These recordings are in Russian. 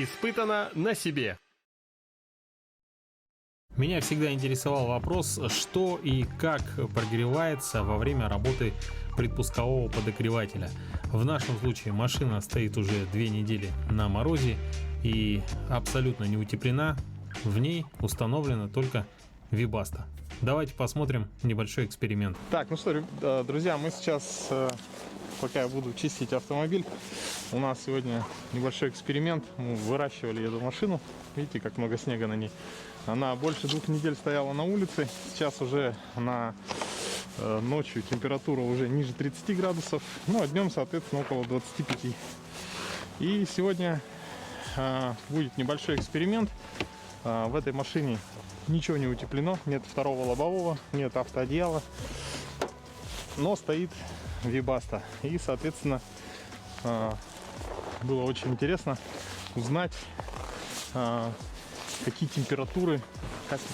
Испытано на себе. Меня всегда интересовал вопрос, что и как прогревается во время работы предпускового подогревателя. В нашем случае машина стоит уже 2 недели на морозе и абсолютно не утеплена. В ней установлена только Webasto. Давайте посмотрим небольшой эксперимент. Так, ну что, друзья, мы сейчас, пока я буду чистить автомобиль, у нас сегодня небольшой эксперимент. Мы выращивали эту машину. Видите, как много снега на ней. Она больше 2 недель стояла на улице. Сейчас уже ночью температура уже ниже 30 градусов. Ну, а днем, соответственно, около 25. И сегодня будет небольшой эксперимент. В этой машине ничего не утеплено. Нет второго лобового, нет автоодеяла. Но стоит Webasto. И, соответственно, было очень интересно узнать, какие температуры,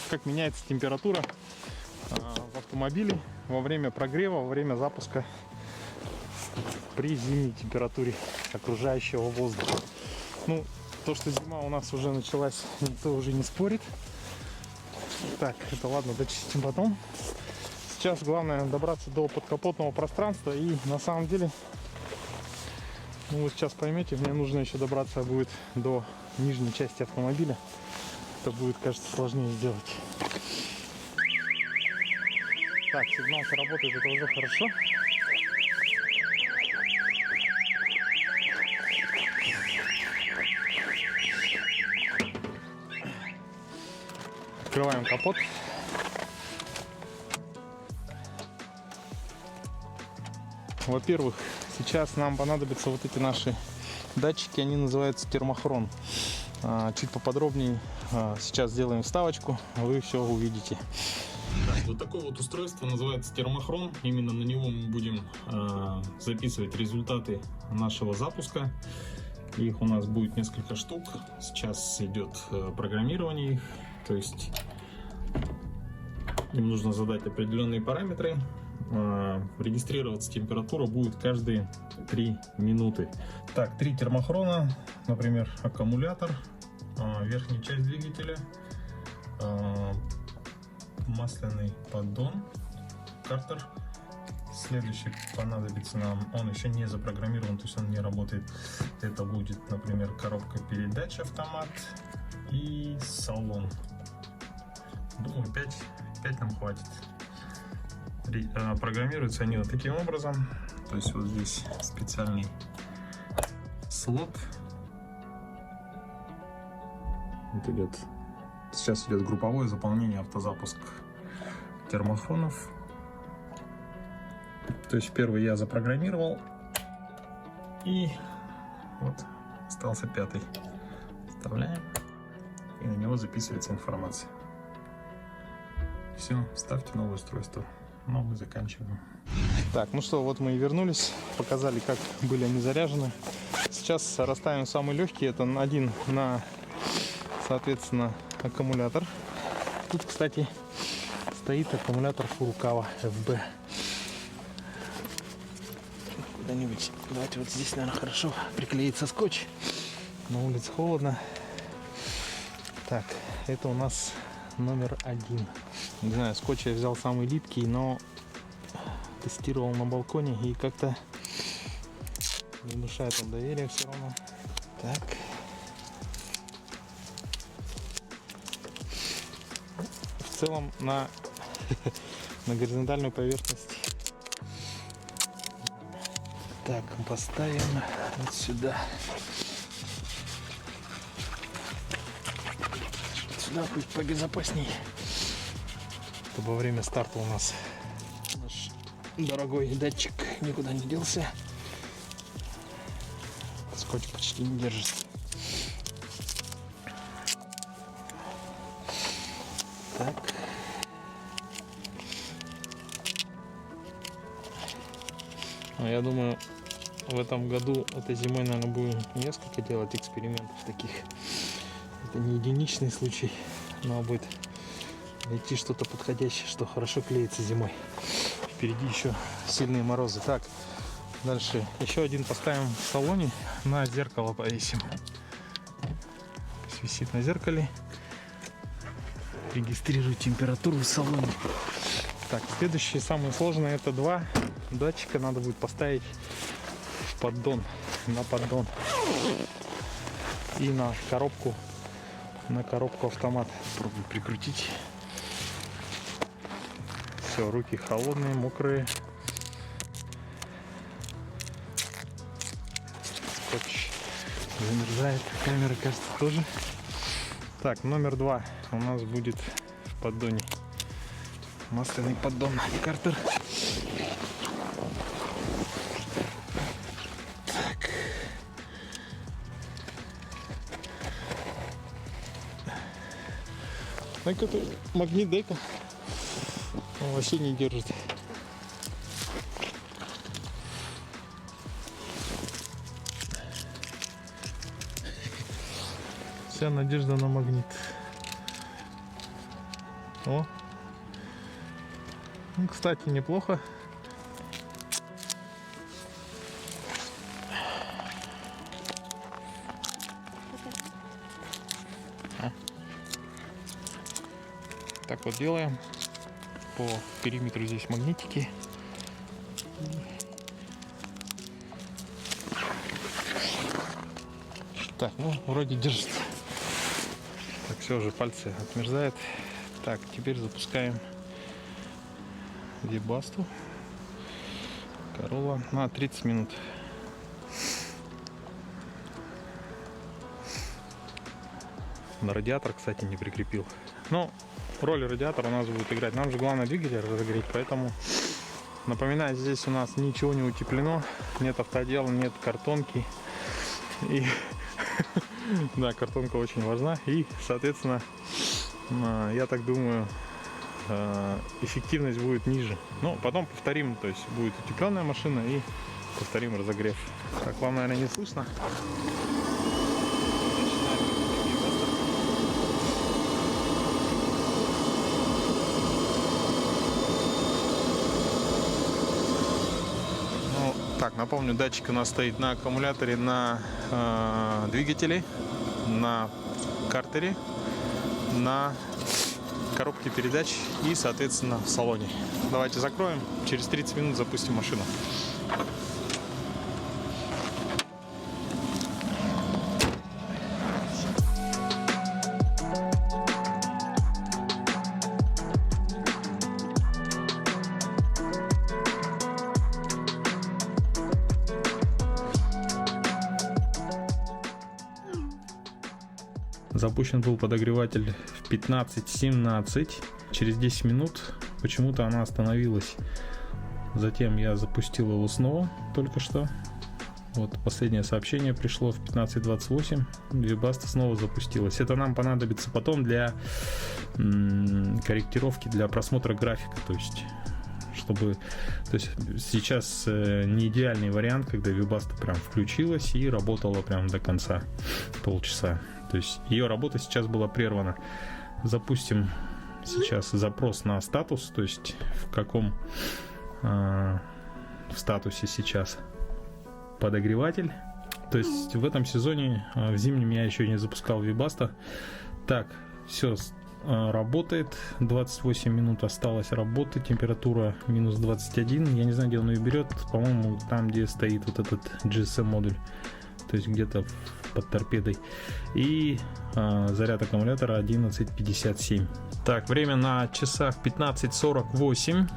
как меняется температура в автомобиле во время прогрева, во время запуска при зимней температуре окружающего воздуха. Ну, то, что зима у нас уже началась, никто уже не спорит. Так, это ладно, дочистим потом. Сейчас главное добраться до подкапотного пространства. И на самом деле, ну, вы сейчас поймете, мне нужно еще добраться будет до нижней части автомобиля. Это будет, кажется, сложнее сделать. Так, сигнал работает, это уже хорошо. Открываем капот. Во-первых, сейчас нам понадобятся вот эти наши датчики, они называются термохрон. Чуть поподробнее сейчас сделаем вставочку, вы все увидите. Так, вот такое вот устройство называется термохрон. Именно на него мы будем записывать результаты нашего запуска. Их у нас будет несколько штук. Сейчас идет программирование их. То есть им нужно задать определенные параметры. Регистрироваться температура будет каждые 3 минуты. Так, 3 термохрона, например, аккумулятор, верхняя часть двигателя, масляный поддон, картер. Следующий понадобится нам, он еще не запрограммирован, то есть он не работает. Это будет, например, коробка передач, автомат и салон. Думаю, 5 нам хватит. Программируются они вот таким образом. То есть вот здесь специальный слот. Вот идет. Сейчас идет групповое заполнение, автозапуск термохронов. То есть первый я запрограммировал. И вот остался 5-й. Вставляем. И на него записывается информация. Все, ставьте новое устройство. Но мы заканчиваем. Так, ну что, вот мы и вернулись. Показали, как были они заряжены. Сейчас расставим самый легкий. Это один на, соответственно, аккумулятор. Тут, кстати, стоит аккумулятор Furukawa FB. Куда-нибудь. Давайте вот здесь, наверное, хорошо приклеится скотч. На улице холодно. Так, это у нас номер 1. Не знаю, скотч я взял самый липкий, но тестировал на балконе и как-то не внушает он доверия все равно. Так. В целом на горизонтальную поверхность. Так, поставим вот сюда. Сюда будет побезопасней. Чтобы во время старта у нас наш дорогой датчик никуда не делся. Скотч почти не держится. Так. Я думаю, в этом году, этой зимой, наверное, будем несколько делать экспериментов таких. Это не единичный случай, но будет найти что-то подходящее, что хорошо клеится зимой. Впереди еще сильные морозы. Так, дальше еще один поставим в салоне, на зеркало повесим. висит на зеркале. Регистрирует температуру в салоне. Так, следующее, самое сложное, это два датчика надо будет поставить в поддон, на поддон и на коробку автомат. Пробую прикрутить. Все, руки холодные, мокрые. Скотч замерзает, камера, кажется, тоже. Так, номер 2 у нас будет в поддоне. Масляный поддон Картер. Так. Так, это магнит дека. Он вообще не держит. Вся надежда на магнит. О! Ну, кстати, неплохо. Так вот делаем. По периметру здесь магнитики. Так, ну вроде держится. Так, все, уже пальцы отмерзают. Так, теперь запускаем Вибасту. Corolla на 30 минут. На радиатор, кстати, не прикрепил. Но роль радиатора у нас будет играть. Нам же главное двигатель разогреть, поэтому напоминаю, здесь у нас ничего не утеплено, нет автодела, нет картонки. И да, картонка очень важна. И, соответственно, я так думаю, эффективность будет ниже. Но потом повторим, то есть будет утепленная машина и повторим разогрев. Так, вам, наверное, не слышно. Ну, так, напомню, датчик у нас стоит на аккумуляторе, на двигателе, на картере, на коробке передач и, соответственно, в салоне. Давайте закроем. Через 30 минут запустим машину. Запущен был подогреватель в 15:17. Через 10 минут почему-то она остановилась. Затем я запустил его снова только что. Вот последнее сообщение пришло в 15:28. Вибаста снова запустилась. Это нам понадобится потом для корректировки, для просмотра графика. То есть сейчас не идеальный вариант, когда Вибаста прям включилась и работала прям до конца полчаса. То есть ее работа сейчас была прервана. Запустим сейчас запрос на статус, то есть в каком в статусе сейчас подогреватель. То есть в этом сезоне, в зимнем, я еще не запускал Вибаста. Так, все работает. 28 минут осталось работы. Температура минус 21. Я не знаю, где он ее берет. По-моему, там, где стоит вот этот GSM модуль. То есть где-то под торпедой. И заряд аккумулятора 11:57. Так, время на часах 15:48.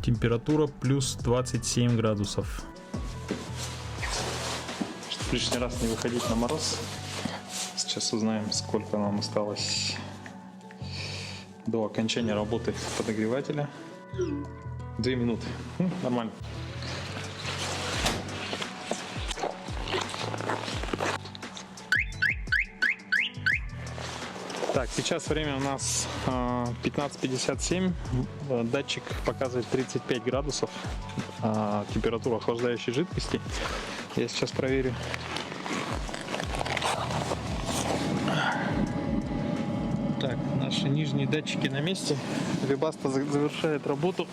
Температура плюс 27 градусов. Чтобы лишний раз не выходить на мороз, сейчас узнаем, сколько нам осталось до окончания работы подогревателя. 2 минуты. Нормально. Так, сейчас время у нас 15:57. Датчик показывает 35 градусов. Температура охлаждающей жидкости. Я сейчас проверю. Так, наши нижние датчики на месте. Вибаста завершает работу.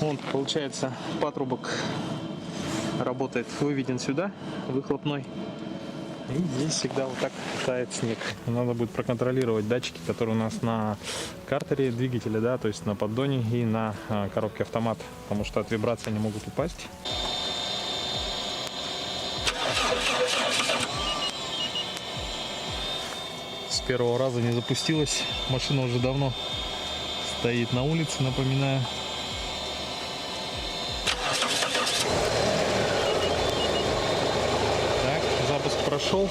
Он, получается, патрубок работает, выведен сюда, выхлопной. И здесь всегда вот так тает снег. Надо будет проконтролировать датчики, которые у нас на картере двигателя, да, то есть на поддоне и на коробке автомат, потому что от вибрации они могут упасть. С первого раза не запустилась. Машина уже давно стоит на улице, напоминаю. Так, запуск прошел.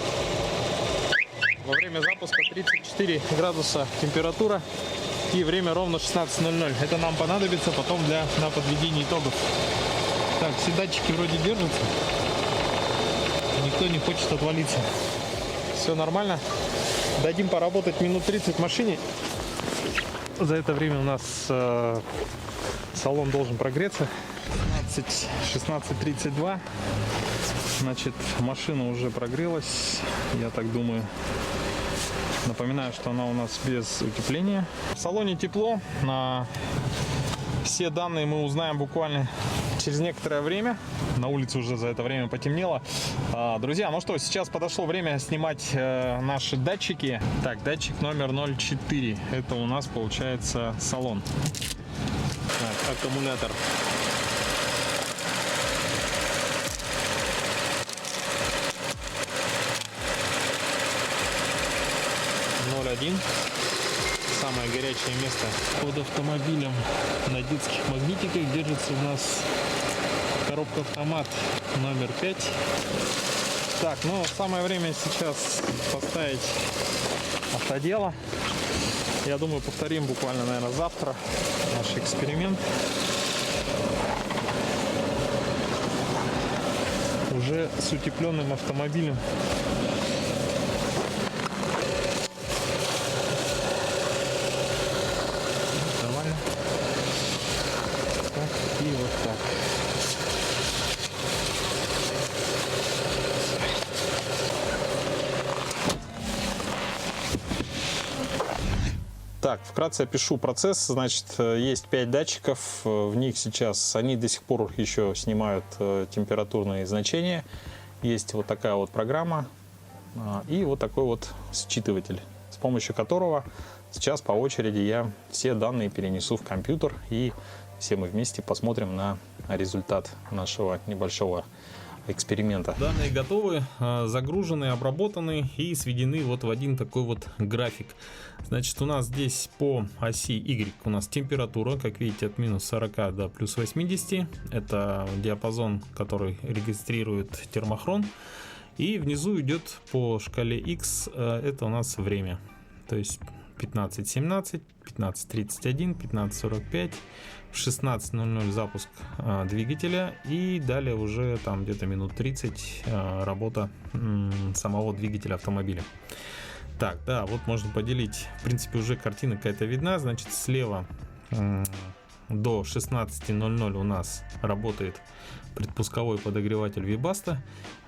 Во время запуска 34 градуса температура и время ровно 16:00. Это нам понадобится потом на подведение итогов. Так, все датчики вроде держатся. Никто не хочет отвалиться. Все нормально. Дадим поработать минут 30 в машине. За это время у нас салон должен прогреться. 16:32. Значит, машина уже прогрелась, я так думаю. Напоминаю, что она у нас без утепления. В салоне тепло. Все данные мы узнаем буквально через некоторое время. На улице уже за это время потемнело. Друзья, ну что, сейчас подошло время снимать наши датчики. Так, датчик номер 04. Это у нас получается салон. Так, аккумулятор. Самое горячее место под автомобилем. На детских магнитиках держится у нас коробка автомат номер 5. Так, ну самое время сейчас поставить автодело. Я думаю, повторим буквально, наверное, завтра наш эксперимент. Уже с утепленным автомобилем. И вот так. Так, вкратце опишу процесс. Значит, есть 5 датчиков. В них сейчас, они до сих пор еще снимают температурные значения. Есть вот такая вот программа и вот такой вот считыватель, с помощью которого сейчас по очереди я все данные перенесу в компьютер, и все мы вместе посмотрим на результат нашего небольшого эксперимента. Данные готовы, загружены, обработаны и сведены вот в один такой вот график. Значит, у нас здесь по оси Y у нас температура, как видите, от минус 40 до плюс 80. Это диапазон, который регистрирует термохрон. И внизу идет по шкале X, это у нас время. То есть 15:17, 15:31, 15:45, в 16:00 запуск двигателя, и далее уже там где-то минут 30 работа самого двигателя автомобиля. Так, да, вот можно поделить, в принципе, уже картина какая-то видна. Значит, слева до 16:00 у нас работает предпусковой подогреватель Webasto,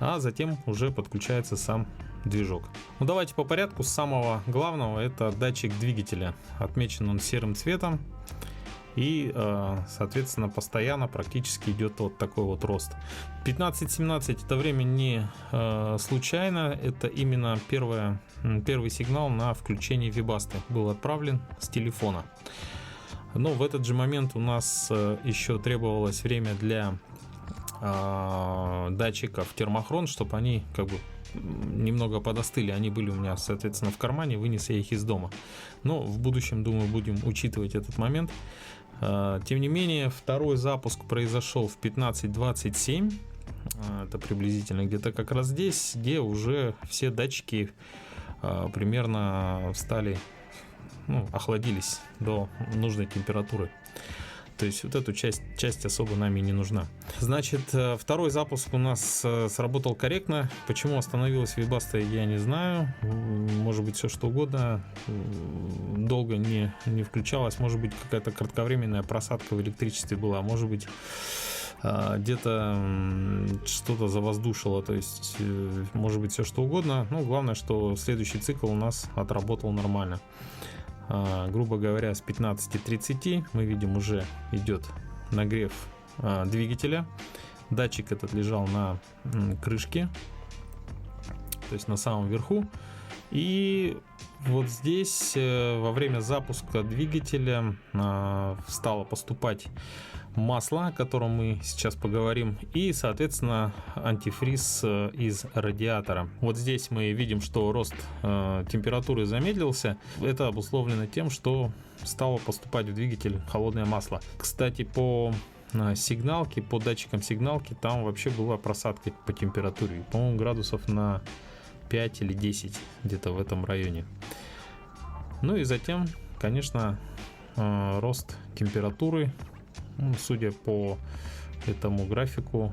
а затем уже подключается сам движок. Ну, давайте по порядку. С самого главного — это датчик двигателя. Отмечен он серым цветом, и соответственно постоянно практически идет вот такой вот рост. 15:17 это время не случайно, это именно первый сигнал на включение Webasto был отправлен с телефона. Но в этот же момент у нас еще требовалось время для датчиков термохрон, чтобы они как бы немного подостыли. Они были у меня, соответственно, в кармане, вынес я их из дома. Но в будущем, думаю, будем учитывать этот момент. Тем не менее, второй запуск произошел в 15:27. Это приблизительно где-то как раз здесь, где уже все датчики примерно стали, охладились до нужной температуры. То есть вот эту часть особо нами не нужна. Значит, второй запуск у нас сработал корректно. Почему остановилась Webasto, я не знаю. Может быть, все что угодно. Долго не включалась. Может быть, какая-то кратковременная просадка в электричестве была. Может быть, где-то что-то завоздушило. То есть, может быть, все что угодно. Но главное, что следующий цикл у нас отработал нормально. Грубо говоря, с 15:30 мы видим, уже идет нагрев двигателя. Датчик этот лежал на крышке. то есть на самом верху. И вот здесь во время запуска двигателя стало поступать масло, о котором мы сейчас поговорим, и, соответственно, антифриз из радиатора. Вот здесь мы видим, что рост температуры замедлился. Это обусловлено тем, что стало поступать в двигатель холодное масло. Кстати, по сигналке, по датчикам сигналки, там вообще была просадка по температуре, по-моему, градусов на 5 или 10, где-то в этом районе. Ну и затем, конечно, рост температуры, судя по этому графику,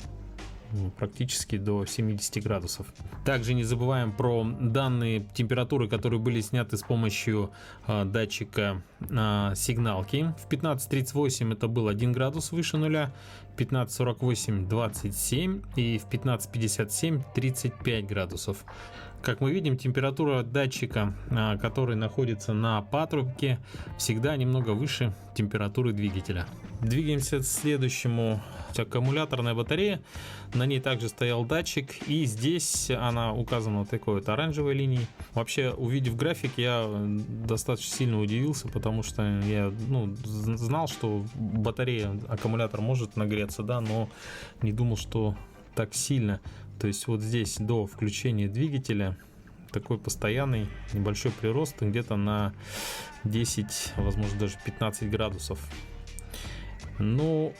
практически до 70 градусов. Также не забываем про данные температуры, которые были сняты с помощью датчика сигналки. В 15:38 это был 1 градус выше нуля, в 15:48 27 и в 15:57 35 градусов. Как мы видим, температура датчика, который находится на патрубке, всегда немного выше температуры двигателя. Двигаемся к следующему. Аккумуляторная батарея. На ней также стоял датчик, и здесь она указана вот такой вот оранжевой линией. Вообще, увидев график, я достаточно сильно удивился, потому что я знал, что батарея, аккумулятор может нагреться, да, но не думал, что так сильно. То есть вот здесь до включения двигателя такой постоянный небольшой прирост, где-то на 10, возможно даже 15 градусов. Но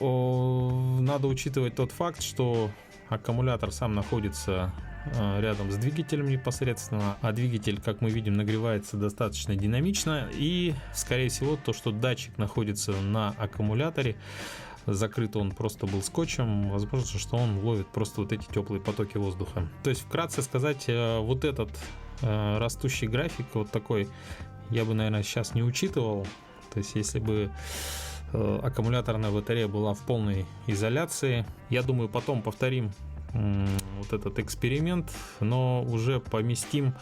надо учитывать тот факт, что аккумулятор сам находится рядом с двигателем непосредственно, а двигатель, как мы видим, нагревается достаточно динамично, и скорее всего то, что датчик находится на аккумуляторе, закрыт он просто был скотчем, возможно, что он ловит просто вот эти теплые потоки воздуха. То есть, вкратце сказать, вот этот растущий график, вот такой, я бы, наверное, сейчас не учитывал. То есть, если бы аккумуляторная батарея была в полной изоляции, я думаю, потом повторим вот этот эксперимент, но уже поместим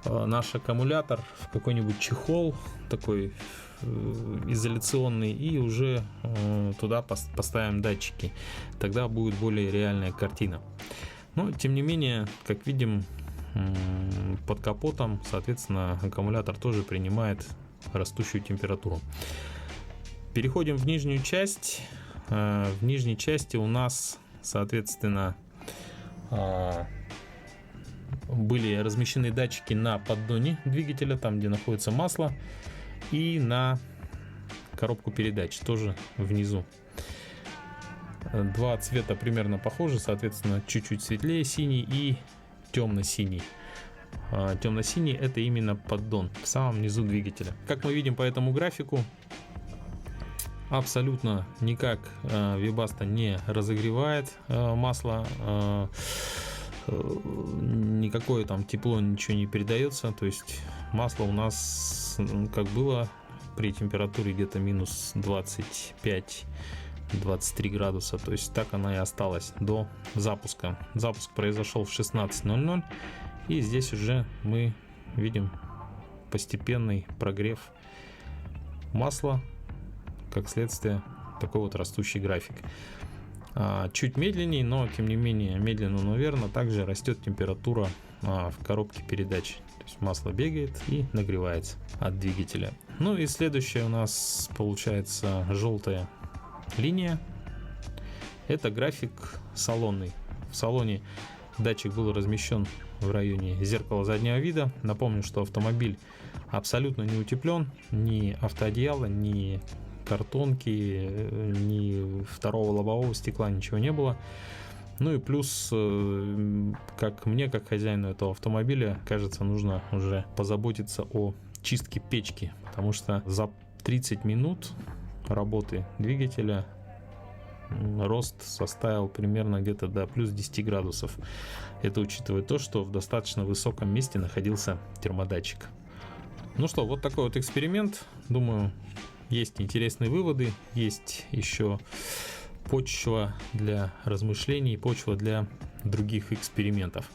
наш аккумулятор в какой-нибудь чехол такой изоляционный, и уже туда поставим датчики. Тогда будет более реальная картина. Но тем не менее, как видим, под капотом, соответственно, аккумулятор тоже принимает растущую температуру. Переходим в нижнюю часть. В нижней части у нас, соответственно, были размещены датчики на поддоне двигателя, там где находится масло, и на коробку передач тоже внизу. Два цвета примерно похожи, соответственно, чуть-чуть светлее синий и темно-синий. Темно-синий — это именно поддон в самом низу двигателя. Как мы видим по этому графику, абсолютно никак Webasto не разогревает масло, никакое там тепло, ничего не передается. То есть масло у нас как было при температуре где-то минус 25-23 градуса, то есть так она и осталась до запуска. Запуск произошел в 16:00, и здесь уже мы видим постепенный прогрев масла, как следствие такой вот растущий график. Чуть медленнее, но тем не менее медленно, но верно, также растет температура в коробке передач. То есть масло бегает и нагревается от двигателя. Ну и следующая у нас получается желтая линия. Это график салонный. В салоне датчик был размещен в районе зеркала заднего вида. Напомню, что автомобиль абсолютно не утеплен, ни автоодеяла, ни картонки, ни второго лобового стекла, ничего не было. Ну и плюс, как мне, как хозяину этого автомобиля, кажется, нужно уже позаботиться о чистке печки, потому что за 30 минут работы двигателя рост составил примерно где-то до плюс 10 градусов. Это учитывая то, что в достаточно высоком месте находился термодатчик. Ну что, вот такой вот эксперимент. Думаю, есть интересные выводы, есть еще почва для размышлений, почва для других экспериментов.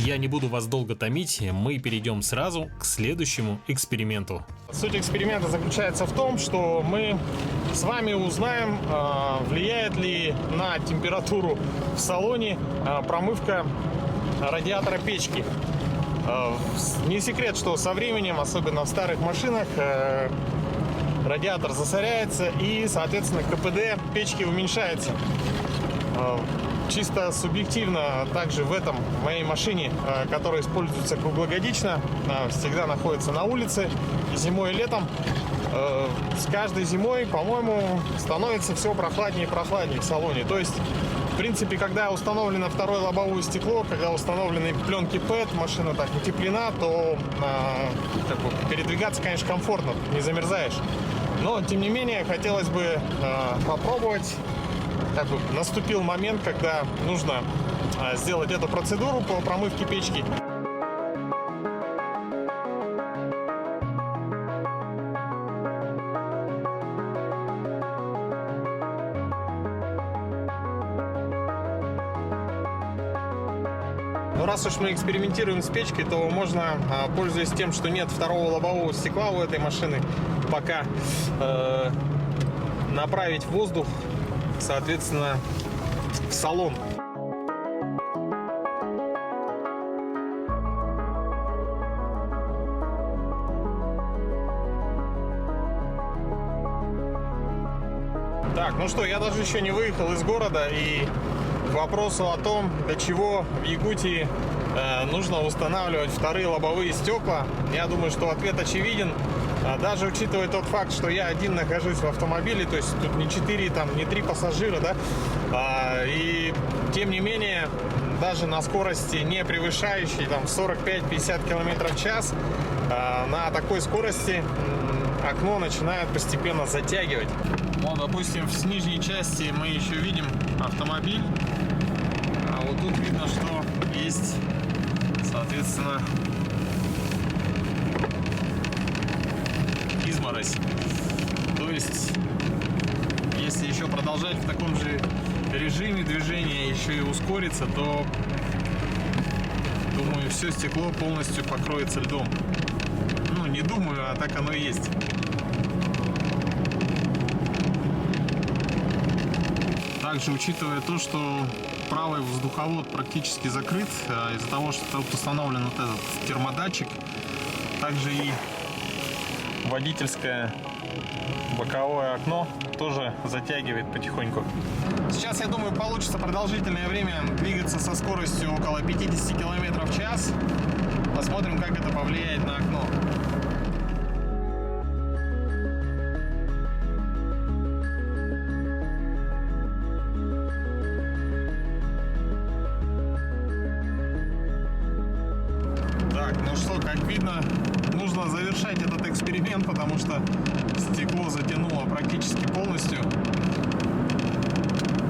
Я не буду вас долго томить, мы перейдем сразу к следующему эксперименту. Суть эксперимента заключается в том, что мы с вами узнаем, влияет ли на температуру в салоне промывка радиатора печки. Не секрет, что со временем, особенно в старых машинах, радиатор засоряется и, соответственно, КПД печки уменьшается. Чисто субъективно, также в моей машине, которая используется круглогодично, всегда находится на улице, и зимой и летом, с каждой зимой, по-моему, становится все прохладнее и прохладнее в салоне. То есть, в принципе, когда установлено второе лобовое стекло, когда установлены пленки ПЭТ, машина так утеплена, то передвигаться, конечно, комфортно, не замерзаешь. Но, тем не менее, хотелось бы попробовать. Наступил момент, когда нужно сделать эту процедуру по промывке печки. Но раз уж мы экспериментируем с печкой, то можно, пользуясь тем, что нет второго лобового стекла у этой машины, пока направить воздух, соответственно, в салон. Так, ну что, я даже еще не выехал из города, и к вопросу о том, для чего в Якутии нужно устанавливать вторые лобовые стекла, я думаю, что ответ очевиден. Даже учитывая тот факт, что я один нахожусь в автомобиле, то есть тут не 4, не 3 пассажира, да, и тем не менее, даже на скорости, не превышающей 45-50 км в час, на такой скорости окно начинает постепенно затягивать. Вот, допустим, с нижней части мы еще видим автомобиль, а вот тут видно, что есть, соответственно, изморозь. То есть, если еще продолжать в таком же режиме движения, еще и ускориться, то, думаю, все стекло полностью покроется льдом. Ну, не думаю, а так оно и есть. Также, учитывая то, что правый воздуховод практически закрыт, из-за того, что тут установлен вот этот термодатчик, также и водительское боковое окно тоже затягивает потихоньку. Сейчас, я думаю, получится продолжительное время двигаться со скоростью около 50 км в час. Посмотрим, как это повлияет на окно. Так, ну что, как видно, нужно завершать этот эксперимент, потому что стекло затянуло практически полностью.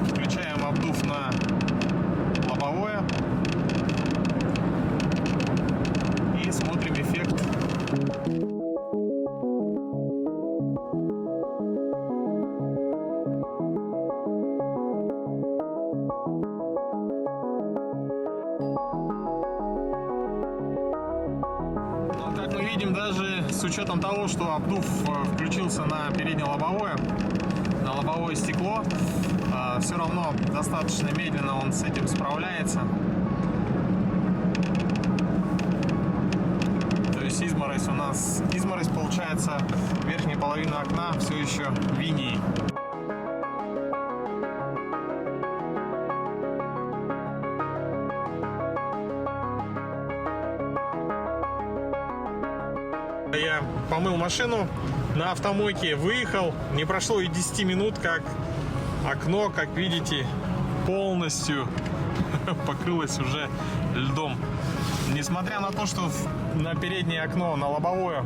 Включаем обдув на лобовое и смотрим эффект. Как мы видим, даже с учетом того, что обдув включился на переднее лобовое, на лобовое стекло, все равно достаточно медленно он с этим справляется. То есть изморозь получается, верхняя половина окна все еще в инии. Я помыл машину на автомойке, выехал, не прошло и 10 минут, как окно, как видите, полностью покрылось уже льдом. Несмотря на то, что на переднее окно, на лобовое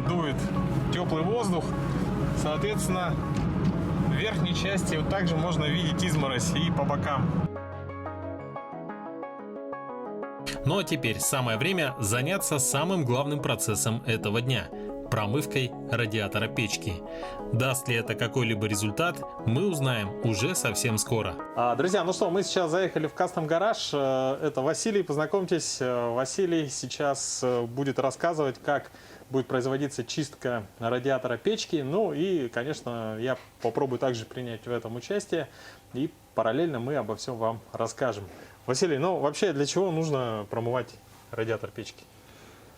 дует теплый воздух, соответственно, в верхней части также можно видеть изморозь и по бокам. Ну а теперь самое время заняться самым главным процессом этого дня – промывкой радиатора печки. Даст ли это какой-либо результат, мы узнаем уже совсем скоро. Друзья, ну что, мы сейчас заехали в Custom Garage. Это Василий, познакомьтесь. Василий сейчас будет рассказывать, как будет производиться чистка радиатора печки. Ну и, конечно, я попробую также принять в этом участие. И параллельно мы обо всем вам расскажем. Василий, ну вообще для чего нужно промывать радиатор печки?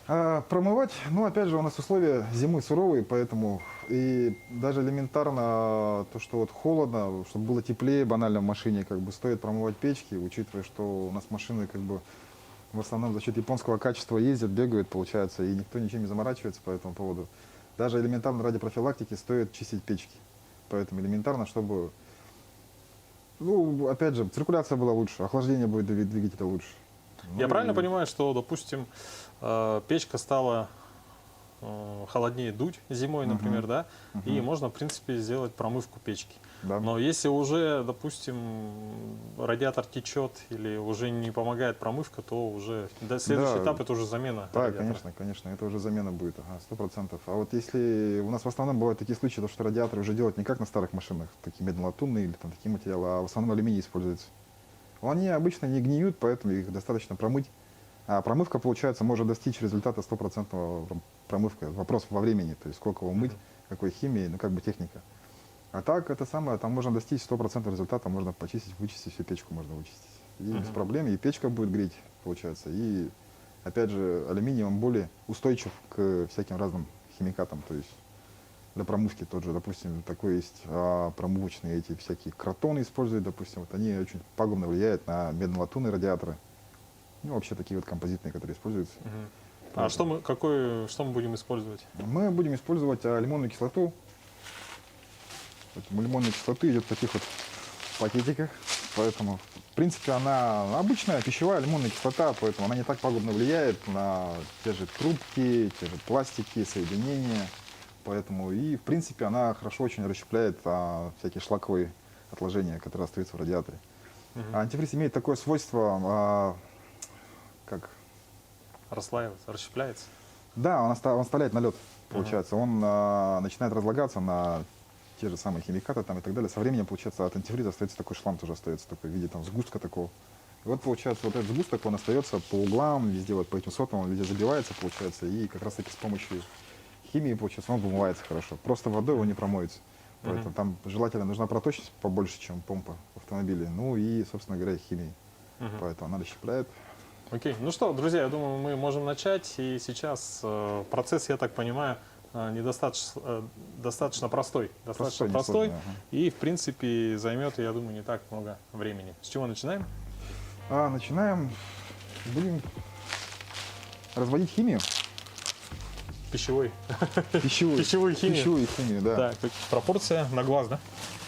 Промывать, ну опять же у нас условия зимы суровые, поэтому и даже элементарно то, что вот холодно, чтобы было теплее банально в машине, как бы стоит промывать печки, учитывая, что у нас машины как бы в основном за счет японского качества ездят, бегают, получается, и никто ничем не заморачивается по этому поводу. Даже элементарно ради профилактики стоит чистить печки, поэтому элементарно, чтобы, ну опять же, циркуляция была лучше, охлаждение будет двигателя лучше. Я правильно понимаю, что, допустим, печка стала холоднее дуть зимой, например, да, и можно, в принципе, сделать промывку печки. Да. Но если уже, допустим, радиатор течет или уже не помогает промывка, то уже следующий этап это уже замена. Да, радиатора. конечно, это уже замена будет, 100%. А вот если у нас в основном бывают такие случаи, что радиаторы уже делают не как на старых машинах, такие медно-латунные или там такие материалы, а в основном алюминий используется. Они обычно не гниют, поэтому их достаточно промыть. А промывка, получается, может достичь результата 100% промывка. Вопрос во времени, то есть сколько его мыть, какой химией, ну как бы техника. А так, это самое, там можно достичь 100% результата, можно почистить, вычистить, всю печку можно вычистить. И без проблем, и печка будет греть, получается. И, опять же, алюминий, он более устойчив к всяким разным химикатам, то есть для промывки тот же, допустим, такой есть промывочные эти всякие кротоны используют, допустим, вот они очень пагубно влияют на медно-латунные радиаторы. Ну, вообще такие вот композитные, которые используются. А что мы будем использовать? Мы будем использовать лимонную кислоту. Лимонная кислота идет в таких вот пакетиках, поэтому, в принципе, она обычная пищевая лимонная кислота, поэтому она не так пагубно влияет на те же трубки, те же пластики, соединения. Поэтому и, в принципе, она хорошо очень расщепляет всякие шлаковые отложения, которые остаются в радиаторе. Антифриз имеет такое свойство, как... Расслаивается, расщепляется? Да, он оставляет налет, получается. Он начинает разлагаться на те же самые химикаты там, и так далее. Со временем, получается, от антифриза остается такой шлам, тоже остается такой в виде там, сгустка такого. И вот, получается, вот этот сгусток, он остается по углам, везде, вот по этим сотам, он везде забивается, получается, и как раз-таки с помощью химии, получается, он вымывается хорошо. Просто водой он не промоется. Поэтому там желательно нужна проточность побольше, чем помпа в автомобиле. Ну и, собственно говоря, химией. Поэтому она расщепляет. Окей. Ну что, друзья, я думаю, мы можем начать. И сейчас процесс, я так понимаю, достаточно простой. Достаточно простой. И, в принципе, займет, я думаю, не так много времени. С чего начинаем? Начинаем. Будем разводить химию. Пищевую химию. Пищевую химию, да. Так, пропорция на глаз, да?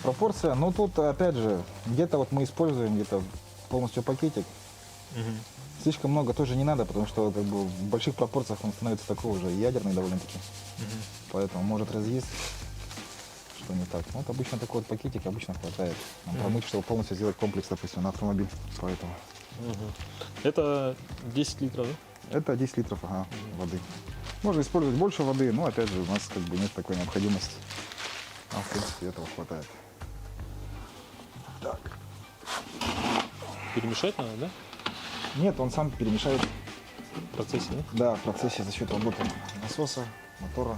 Пропорция, ну тут опять же, где-то вот мы используем где-то полностью пакетик. Слишком много тоже не надо, потому что как бы, в больших пропорциях он становится такой уже ядерный довольно-таки. Поэтому может разъесть, что не так. Вот обычно такой вот пакетик обычно хватает. Промыть, чтобы полностью сделать комплекс, допустим, на автомобиль. Поэтому. Это 10 литров, да? Это 10 литров воды. Можно использовать больше воды, но опять же у нас как бы нет такой необходимости. А в принципе этого хватает. Так. Перемешать надо, да? Нет, он сам перемешает. В процессе, да? Да, в процессе за счет работы насоса, мотора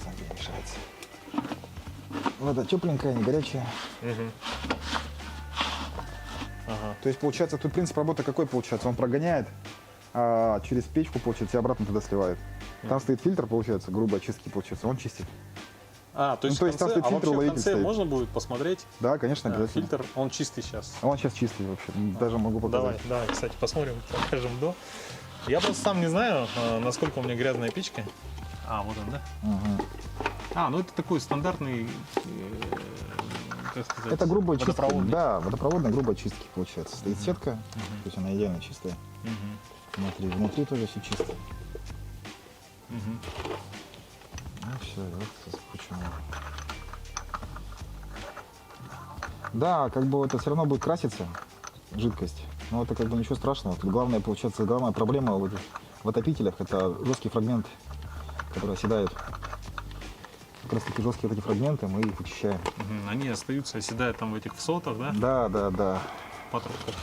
сам перемешается. Вода тепленькая, не горячая. То есть получается, тут принцип работы какой получается? Он прогоняет через печку, получается, и обратно туда сливает. Там стоит фильтр, получается, грубой очистки, получается, он чистит. То есть, там стоит фильтр, в уловитель конце стоит. можно будет посмотреть? Да, конечно, обязательно. Фильтр, он чистый сейчас. Он сейчас чистый вообще, даже могу показать. Давай, кстати, посмотрим, покажем до. Я просто сам не знаю, насколько у меня грязная печка. Вот он, да? Ну это такой стандартный, как сказать, Это грубая чистка. водопроводный. Да, водопроводная грубая чистка получается. Стоит сетка, то есть она идеально чистая. Внутри тоже все чисто. Ну все, вот сейчас почему. Да, как бы это все равно будет краситься, жидкость. Но это как бы ничего страшного. Тут главное, получается, главная проблема в отопителях — это жесткий фрагмент которые оседают. Как раз таки жесткие вот эти фрагменты, мы их вычищаем. Они остаются, оседают там в этих всотах, да? Да, да, да. Патрубках.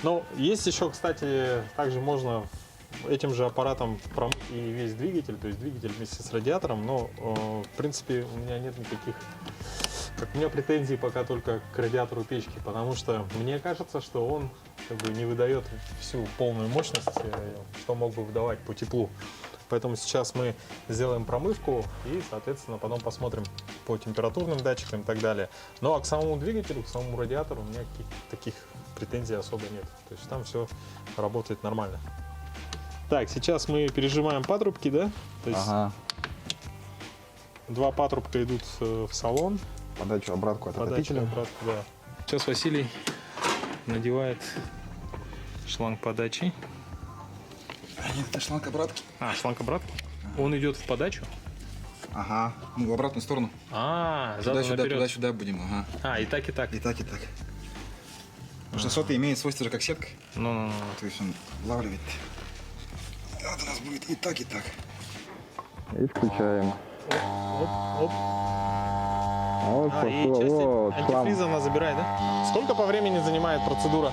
Ну, есть еще, кстати, также можно этим же аппаратом промыть и весь двигатель, то есть двигатель вместе с радиатором, но, в принципе, у меня нет никаких, как у меня претензий пока только к радиатору печки, потому что мне кажется, что он как бы не выдает всю полную мощность, что мог бы выдавать по теплу. Поэтому сейчас мы сделаем промывку и, соответственно, потом посмотрим по температурным датчикам и так далее. Ну а к самому двигателю, к самому радиатору у меня таких претензий особо нет. То есть там все работает нормально. Так, сейчас мы пережимаем патрубки, да? То есть Ага. 2 патрубка идут в салон. Подачу обратку от Подача отопителя. обратно, да. Сейчас Василий надевает шланг подачи. Нет, это шланг обратки. А, шланг обратки? Он идет в подачу? Ага. Ну, в обратную сторону. Задом Туда-сюда, наперед. туда-сюда будем. Ага. И так, и так. И так, и так. Потому что сотый имеет свойство же как сетка. Ну. То есть он влавливает. Вот у нас будет и так, и так. И включаем. Оп. Вот, И часть антифриза она забирает, да? Сколько по времени занимает процедура?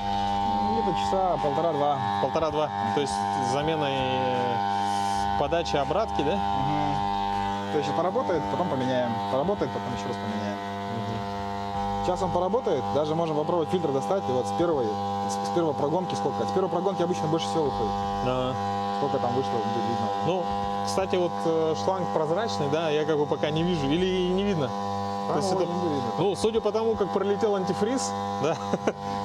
Где-то часа полтора-два. 1,5-2. То есть с заменой подачи обратки, да? То есть поработает, потом поменяем. Поработает, потом еще раз поменяем. Сейчас он поработает, даже можем попробовать фильтр достать. И вот с первой прогонки сколько? С первой прогонки обычно больше всего выходит. Сколько там вышло, будет видно. Ну, кстати, вот шланг прозрачный, да, я как бы пока не вижу. Или не видно? То есть это, видно. ну, судя по тому, как пролетел антифриз, да,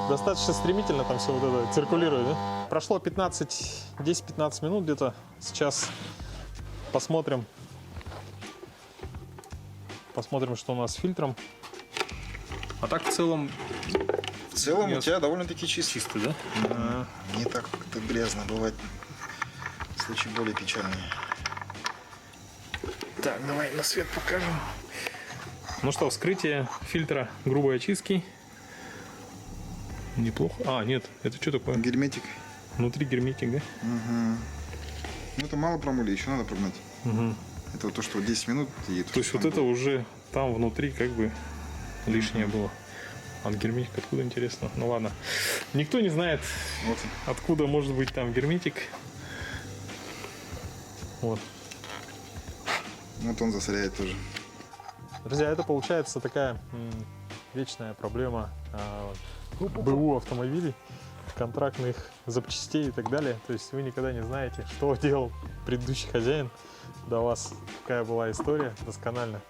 достаточно стремительно там все вот это циркулирует, да? Прошло 10-15 минут где-то. Сейчас посмотрим, что у нас с фильтром. А так в целом В целом у тебя довольно-таки чистый. чисто, да? Не так как-то грязно бывает. Случай более печальный. Так, давай на свет покажем. Ну что, вскрытие фильтра грубой очистки. Неплохо. Нет, это что такое? Герметик. Внутри герметик, да? Ну это мало промыли, еще надо прогнать. Это вот то, что 10 минут. И То есть вот это уже там внутри как бы лишнее было. А герметик откуда, интересно? Ну ладно. Никто не знает, Вот. откуда может быть там герметик. Вот. Вот он засоряет тоже. Друзья, это получается такая вечная проблема БУ автомобилей, контрактных запчастей и так далее. То есть вы никогда не знаете, что делал предыдущий хозяин до вас, какая была история досконально.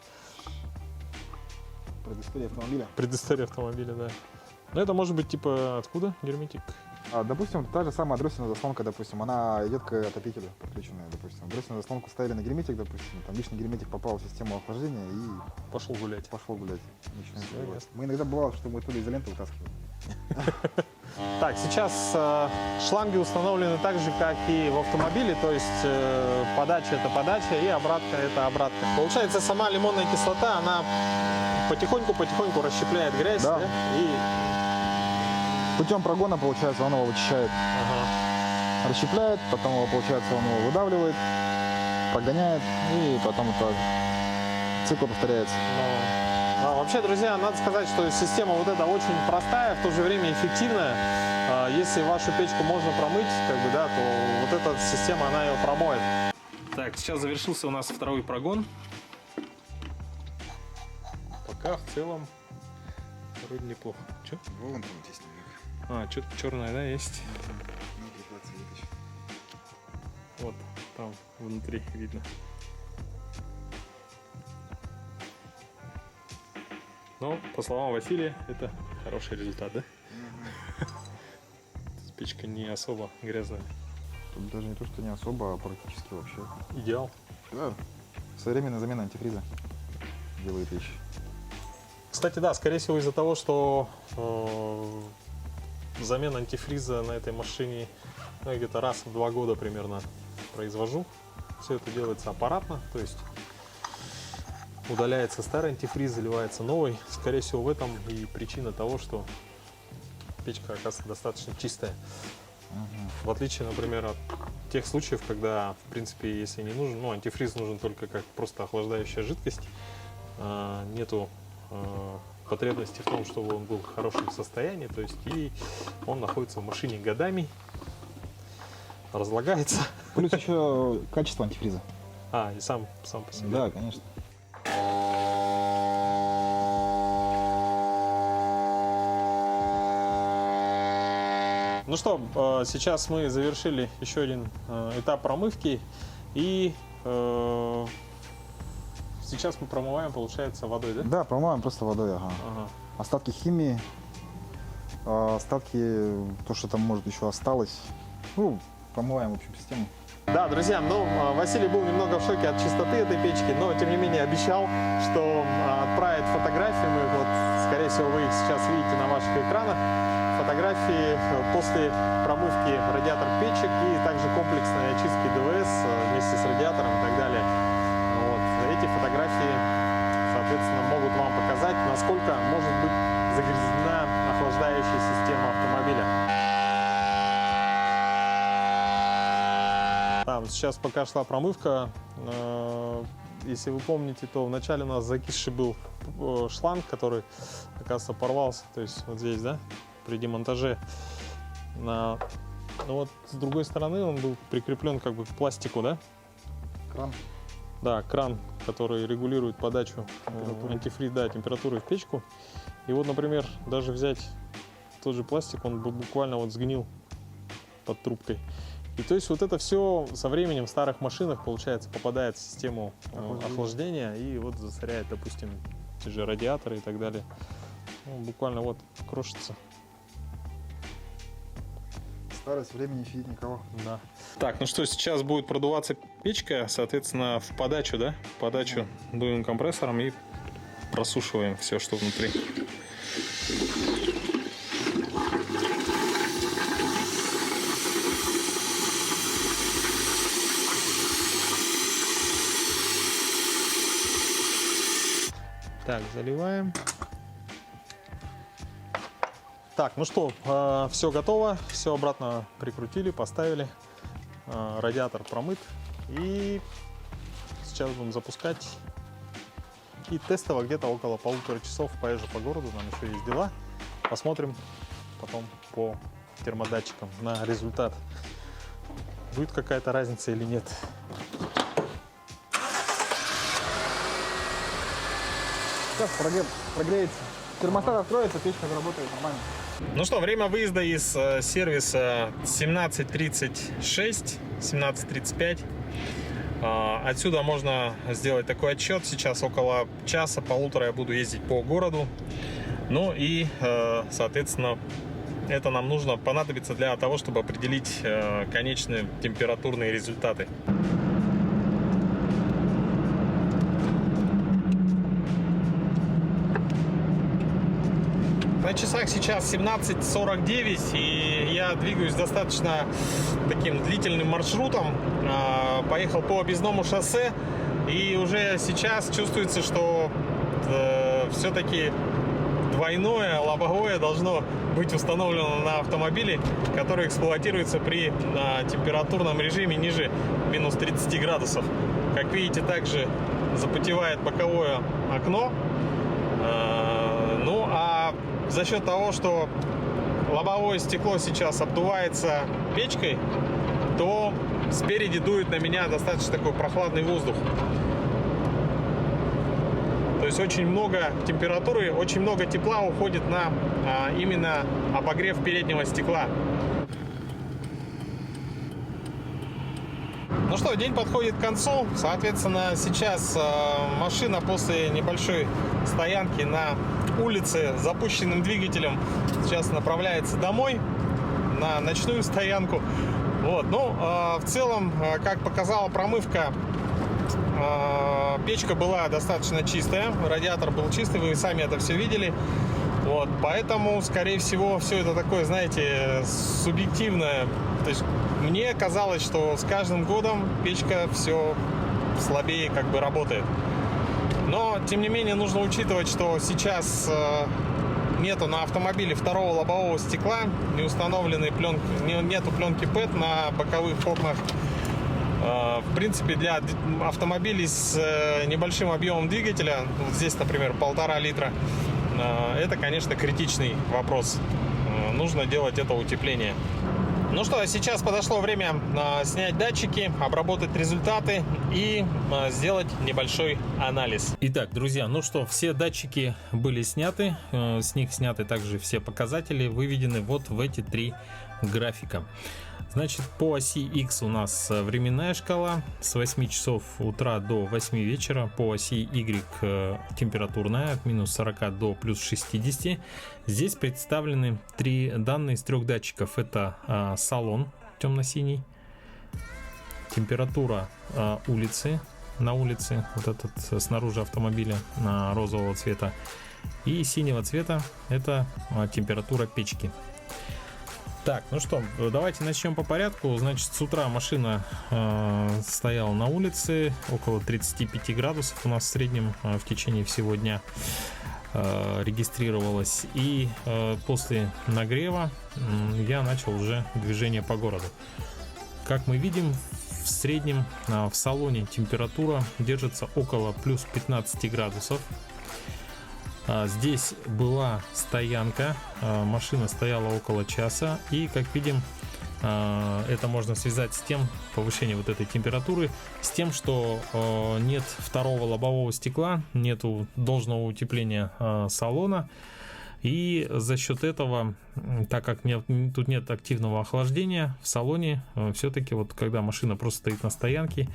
Предыстория автомобиля. Предыстория автомобиля, да. Но это может быть типа откуда герметик? Допустим, та же самая дроссельная заслонка, допустим, она идет к отопителю подключенная, допустим. Дроссельную заслонку ставили на герметик, допустим, там лишний герметик попал в систему охлаждения и Пошел гулять. пошел гулять. Ничего не Всё сделалось. ясно. Мы иногда бывало, что мы оттуда изоленты вытаскивали. Так, сейчас шланги установлены так же, как и в автомобиле, то есть подача это подача и обратка это обратка. Получается, сама лимонная кислота, она потихоньку расщепляет грязь, Да. да? И Путем прогона, получается, он его вычищает, расщепляет, потом его, получается, он его выдавливает, прогоняет, и потом это цикл повторяется. Вообще, друзья, надо сказать, что система вот эта очень простая, в то же время эффективная. Если вашу печку можно промыть, как бы, да, то вот эта система, она ее промоет. Так, сейчас завершился у нас второй прогон. Пока в целом вроде неплохо. Че? Вон там вот есть немного. Что-то черное, да, есть? Ну, придется вытащить. Вот, там внутри видно. Но, по словам Василия, это хороший результат, да? Печка не особо грязная. Тут даже не то, что не особо, а практически вообще. Идеал. Да. Современная замена антифриза делает вещи. Кстати, да, скорее всего из-за того, что замена антифриза на этой машине я где-то раз в 2 года примерно произвожу. Все это делается аппаратно, то есть удаляется старый антифриз, заливается новый. Скорее всего в этом и причина того, что печка, оказывается, достаточно чистая. В отличие, например, от тех случаев, когда, в принципе, если не нужен, ну, антифриз нужен только как просто охлаждающая жидкость, нету потребности в том, чтобы он был в хорошем состоянии, то есть и он находится в машине годами, разлагается. Плюс еще качество антифриза. И сам по себе. Да, конечно. Ну что, сейчас мы завершили еще один этап промывки, и сейчас мы промываем, получается, водой, да? Да, промываем просто водой, ага. Остатки химии, остатки, то, что там может еще осталось, ну, промываем, в общем, систему. Да, друзья, ну, Василий был немного в шоке от чистоты этой печки, но, тем не менее, обещал, что отправит фотографии. Мы, вот, скорее всего, вы их сейчас видите на ваших экранах. Фотографии после промывки радиатор печек и также комплексной очистки ДВС вместе с радиатором и так далее. Вот. Эти фотографии, соответственно, могут вам показать, насколько может быть загрязнена охлаждающая система автомобиля. Сейчас пока шла промывка, если вы помните, то вначале у нас закисший был шланг, который, оказывается, порвался, то есть вот здесь, да, при демонтаже. Ну вот с другой стороны он был прикреплен как бы к пластику, да? Кран. Да, кран, который регулирует подачу антифриз, да, температуры в печку. И вот, например, даже взять тот же пластик, он буквально вот сгнил под трубкой. И то есть вот это все со временем в старых машинах, получается, попадает в систему охлаждения и вот засоряет, допустим, те же радиаторы и так далее. Ну, буквально вот крошится. Старость, времени не фидит никого. Да. Так, ну что, сейчас будет продуваться печка, соответственно, в подачу, да? В подачу дуем компрессором и просушиваем все, что внутри. Так, заливаем. Так, ну что, все готово, все обратно прикрутили, поставили. Радиатор промыт. И сейчас будем запускать. И тестово где-то около 1,5 часов поезжу по городу, нам еще есть дела. Посмотрим потом по термодатчикам на результат. Будет какая-то разница или нет. Сейчас прогреется. Термостат откроется, печка заработает нормально. Ну что, время выезда из сервиса 17:36, 17:35. Отсюда можно сделать такой отчет. Сейчас около часа-полутора я буду ездить по городу. Ну и, соответственно, это нам понадобится для того, чтобы определить конечные температурные результаты. На часах сейчас 17:49, и я двигаюсь достаточно таким длительным маршрутом. Поехал по объездному шоссе, и уже сейчас чувствуется, что все-таки двойное лобовое должно быть установлено на автомобиле, который эксплуатируется при температурном режиме ниже минус 30 градусов. Как видите, также запотевает боковое окно. Ну а за счет того, что лобовое стекло сейчас обдувается печкой, то спереди дует на меня достаточно такой прохладный воздух. То есть очень много температуры, очень много тепла уходит на именно обогрев переднего стекла. Ну что, день подходит к концу. Соответственно, сейчас машина после небольшой стоянки на улице с запущенным двигателем сейчас направляется домой на ночную стоянку. Вот. Ну, в целом, как показала промывка, печка была достаточно чистая, радиатор был чистый, вы сами это все видели. Вот. Поэтому, скорее всего, все это такое, знаете, субъективное. То есть мне казалось, что с каждым годом печка все слабее как бы работает. Но, тем не менее, нужно учитывать, что сейчас нету на автомобиле второго лобового стекла, не установлены пленки, нету пленки PET на боковых окнах. В принципе, для автомобилей с небольшим объемом двигателя, вот здесь, например, 1,5 литра, это, конечно, критичный вопрос. Нужно делать это утепление. Ну что, сейчас подошло время снять датчики, обработать результаты и сделать небольшой анализ. Итак, друзья, ну что, все датчики были сняты, с них сняты также все показатели, выведены вот в эти 3 графика. Значит, по оси X у нас временная шкала с 8 часов утра до 8 вечера. По оси Y температурная от минус 40 до плюс 60. Здесь представлены 3 данные с 3 датчиков. Это салон темно-синий, температура улицы, на улице, вот этот снаружи автомобиля розового цвета. И синего цвета это температура печки. Так, ну что, давайте начнем по порядку. Значит, с утра машина стояла на улице, около 35 градусов у нас в среднем в течение всего дня регистрировалась. И после нагрева я начал уже движение по городу. Как мы видим, в среднем в салоне температура держится около плюс 15 градусов. Здесь была стоянка, машина стояла около часа, и, как видим, это можно связать с тем, повышение вот этой температуры, с тем, что нет второго лобового стекла, нету должного утепления салона, и за счет этого, так как тут нет активного охлаждения в салоне, все-таки вот когда машина просто стоит на стоянке,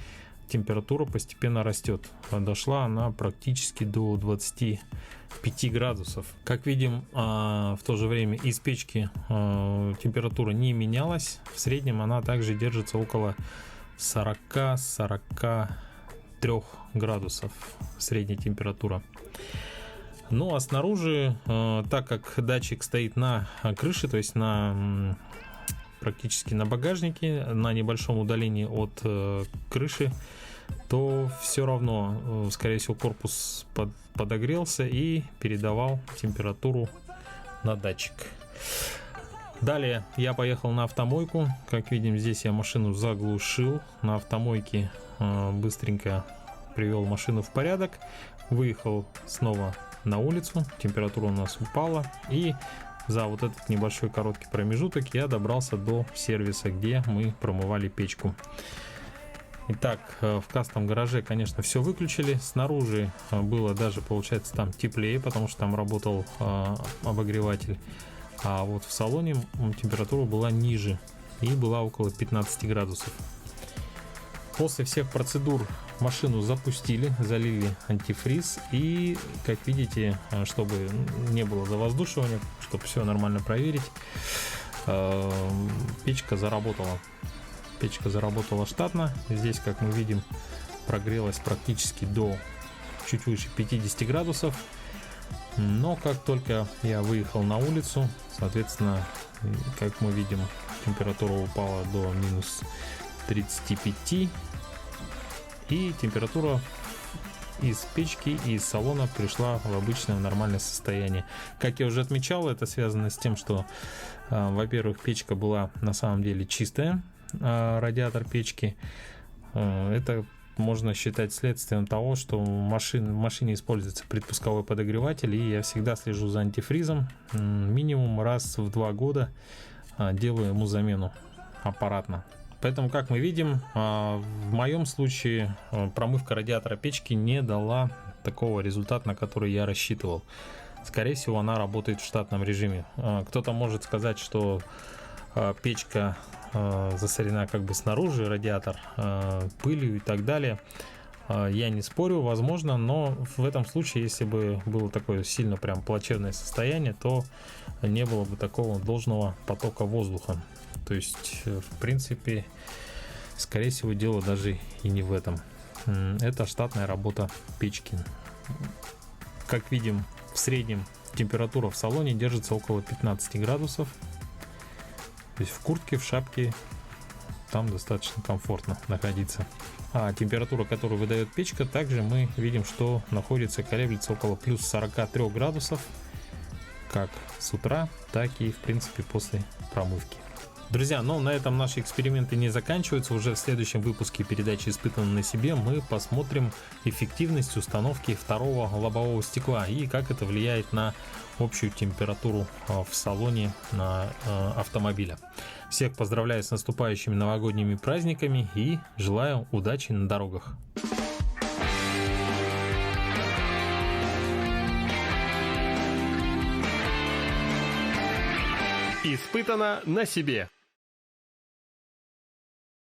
температура постепенно растет. Дошла она практически до 25 градусов. Как видим, в то же время из печки температура не менялась. В среднем она также держится около 40-43 градусов средняя температура. Ну а снаружи, так как датчик стоит на крыше, то есть практически на багажнике, на небольшом удалении от крыши, то все равно, скорее всего, корпус подогрелся и передавал температуру на датчик. Далее я поехал на автомойку. Как видим, здесь я машину заглушил. На автомойке быстренько привел машину в порядок. Выехал снова на улицу. Температура у нас упала. И за вот этот небольшой короткий промежуток я добрался до сервиса, где мы промывали печку. Итак, в кастом гараже, конечно, все выключили. Снаружи было даже, получается, там теплее, потому что там работал обогреватель. А вот в салоне температура была ниже и была около 15 градусов. После всех процедур машину запустили, залили антифриз, и, как видите, чтобы не было завоздушивания, чтобы все нормально проверить, печка заработала. Печка заработала штатно. Здесь, как мы видим, прогрелась практически до чуть выше 50 градусов. Но как только я выехал на улицу, соответственно, как мы видим, температура упала до минус 35. И температура из печки и из салона пришла в обычное нормальное состояние. Как я уже отмечал, это связано с тем, что, во-первых, печка была на самом деле чистая, радиатор печки. Это можно считать следствием того, что в машине используется предпусковой подогреватель, и я всегда слежу за антифризом. Минимум раз в 2 года делаю ему замену аппаратно. Поэтому, как мы видим, в моем случае промывка радиатора печки не дала такого результата, на который я рассчитывал. Скорее всего, она работает в штатном режиме. Кто-то может сказать, что печка засорена как бы снаружи, радиатор пылью и так далее. Я не спорю, возможно, но в этом случае, если бы было такое сильно прям плачевное состояние, то не было бы такого должного потока воздуха. То есть, в принципе, скорее всего, дело даже и не в этом. Это штатная работа печки. Как видим, в среднем температура в салоне держится около 15 градусов. То есть в куртке, в шапке там достаточно комфортно находиться. А температура, которую выдает печка, также мы видим, что колеблется около плюс 43 градусов. как с утра, так и, в принципе, после промывки. Друзья, но на этом наши эксперименты не заканчиваются. Уже в следующем выпуске передачи «Испытано на себе» мы посмотрим эффективность установки второго лобового стекла и как это влияет на общую температуру в салоне автомобиля. Всех поздравляю с наступающими новогодними праздниками и желаю удачи на дорогах. Испытано на себе.